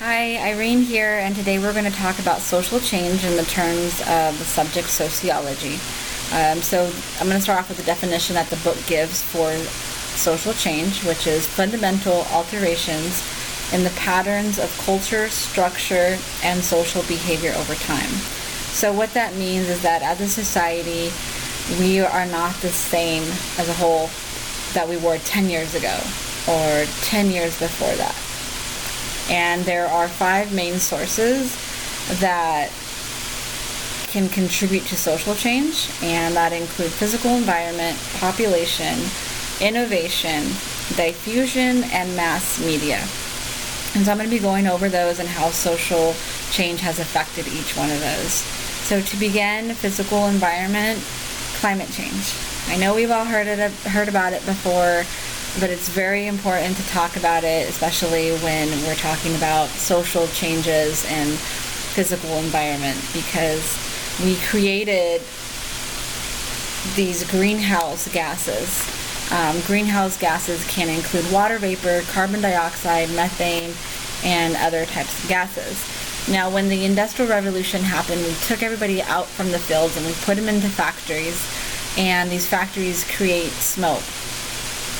Hi, Irene here, and today we're going to talk about social change in the terms of the subject sociology. So I'm going to start off with the definition that the book gives for social change, which is fundamental alterations in the patterns of culture, structure, and social behavior over time. So what that means is that as a society, we are not the same as a whole that we were 10 years ago or 10 years before that. And there are 5 main sources that can contribute to social change, and that include physical environment, population, innovation, diffusion, and mass media. And so I'm going to be going over those and how social change has affected each one of those. So to begin, physical environment, climate change. I know we've all heard about it before, but it's very important to talk about it, especially when we're talking about social changes and physical environment, because we created these greenhouse gases. Greenhouse gases can include water vapor, carbon dioxide, methane, and other types of gases. Now, when the Industrial Revolution happened, we took everybody out from the fields and we put them into factories, and these factories create smoke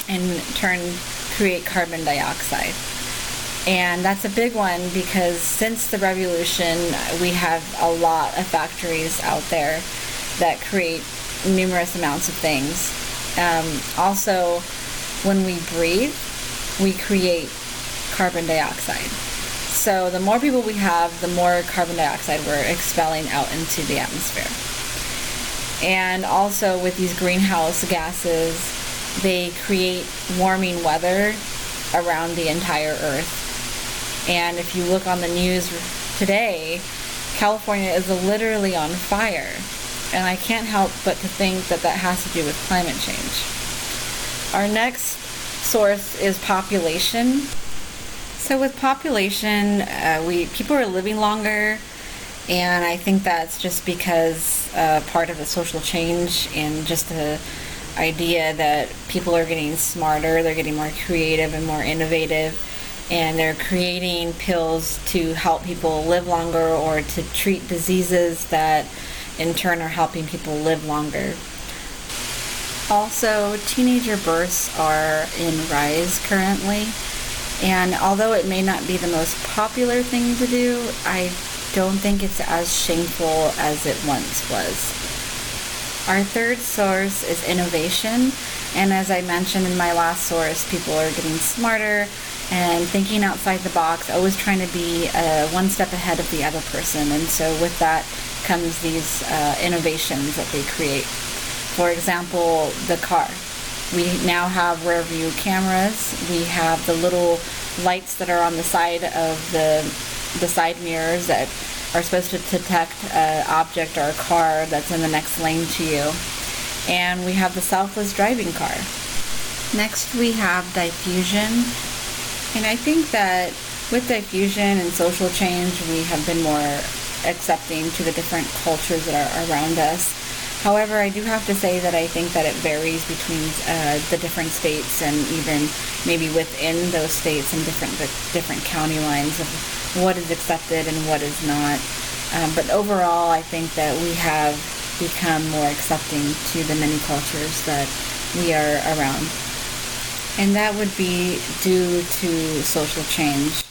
and in turn create carbon dioxide. And that's a big one because since the revolution, we have a lot of factories out there that create numerous amounts of things. Also, when we breathe, we create carbon dioxide. So the more people we have, the more carbon dioxide we're expelling out into the atmosphere. And also with these greenhouse gases, they create warming weather around the entire Earth. And if you look on the news today, California is literally on fire. And I can't help but to think that that has to do with climate change. Our next source is population. So with population, people are living longer, and I think that's just because part of the social change and just the idea that people are getting smarter, they're getting more creative and more innovative, and they're creating pills to help people live longer or to treat diseases that in turn are helping people live longer. Also, teenager births are in rise currently, and although it may not be the most popular thing to do, I don't think it's as shameful as it once was. Our third source is innovation, and as I mentioned in my last source, people are getting smarter and thinking outside the box, always trying to be one step ahead of the other person, and so with that comes these innovations that they create. For example, the car. We now have rear view cameras, we have the little lights that are on the side of the side mirrors that are supposed to detect an object or a car that's in the next lane to you. And we have the selfless driving car. Next we have diffusion. And I think that with diffusion and social change, we have been more accepting to the different cultures that are around us. However, I do have to say that I think that it varies between the different states and even maybe within those states and different county lines of what is accepted and what is not. But overall, I think that we have become more accepting to the many cultures that we are around. And that would be due to social change,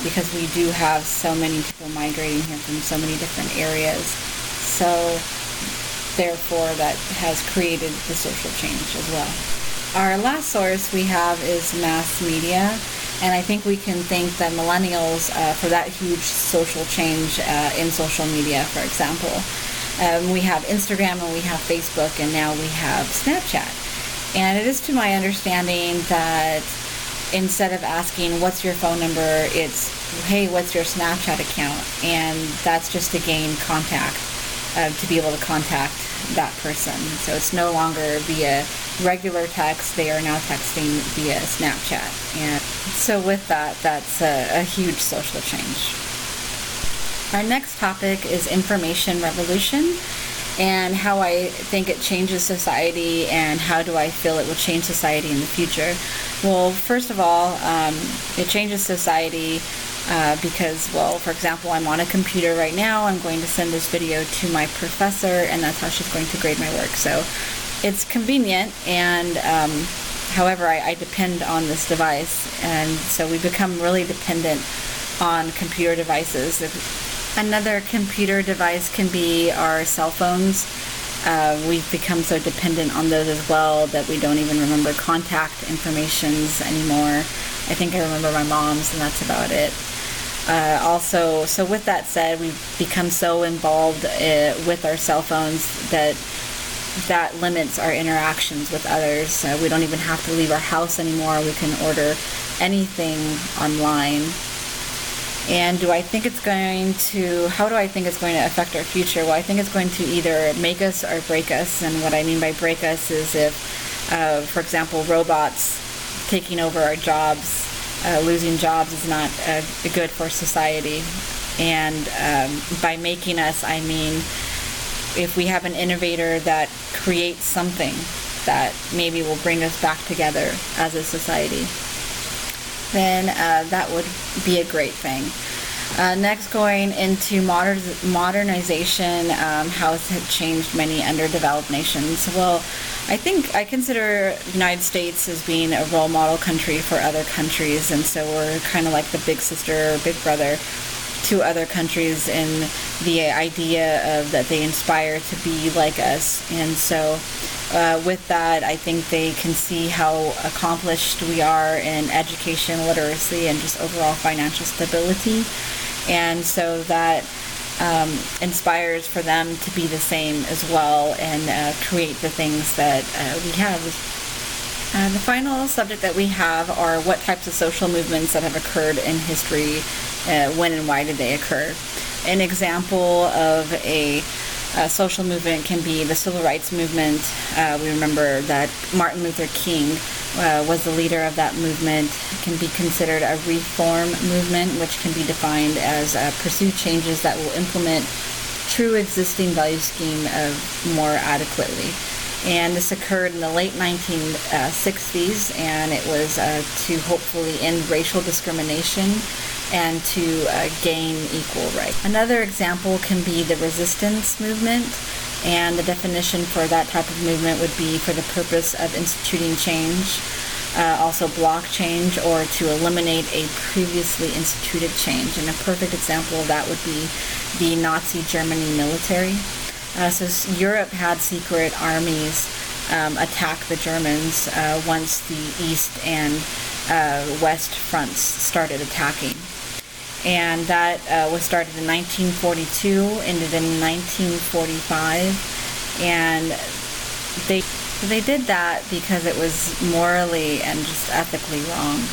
because we do have so many people migrating here from so many different areas. So therefore, that has created the social change as well. Our last source we have is mass media, and I think we can thank the millennials for that huge social change in social media, for example. We have Instagram and we have Facebook, and now we have Snapchat. And it is to my understanding that instead of asking what's your phone number, it's hey, what's your Snapchat account? And that's just to gain contact, to be able to contact that person. So it's no longer via regular text, they are now texting via Snapchat. And so with that, that's a huge social change. Our next topic is information revolution. and how I think it changes society, and how do I feel it will change society in the future. Well, first of all, it changes society because, well, for example, I'm on a computer right now. I'm going to send this video to my professor, and that's how she's going to grade my work. So it's convenient, and however, I depend on this device, and so we become really dependent on computer devices. Another computer device can be our cell phones. We've become so dependent on those as well that we don't even remember contact informations anymore. I think I remember my mom's, and that's about it. Also, so with that said, we've become so involved with our cell phones that limits our interactions with others. We don't even have to leave our house anymore. We can order anything online. And how do I think it's going to affect our future? Well, I think it's going to either make us or break us. And what I mean by break us is if, for example, robots taking over our jobs, losing jobs is not good for society. And by making us, I mean if we have an innovator that creates something that maybe will bring us back together as a society, then that would be a great thing. Next, going into modernization, how it has changed many underdeveloped nations. Well, I consider the United States as being a role model country for other countries, and so we're kind of like the big sister or big brother to other countries in the idea of that they inspire to be like us. And so with that, I think they can see how accomplished we are in education, literacy, and just overall financial stability. And so that inspires for them to be the same as well and create the things that we have. The final subject that we have are what types of social movements that have occurred in history, when and why did they occur. An example of a social movement can be the Civil Rights Movement. We remember that Martin Luther King was the leader of that movement. It can be considered a reform movement, which can be defined as pursue changes that will implement true existing value scheme more adequately. And this occurred in the late 1960s, and it was to hopefully end racial discrimination and to gain equal rights. Another example can be the resistance movement, and the definition for that type of movement would be for the purpose of instituting change, also block change, or to eliminate a previously instituted change. And a perfect example of that would be the Nazi Germany military. So Europe had secret armies attack the Germans once the East and West fronts started attacking. And that was started in 1942, ended in 1945, and they did that because it was morally and just ethically wrong.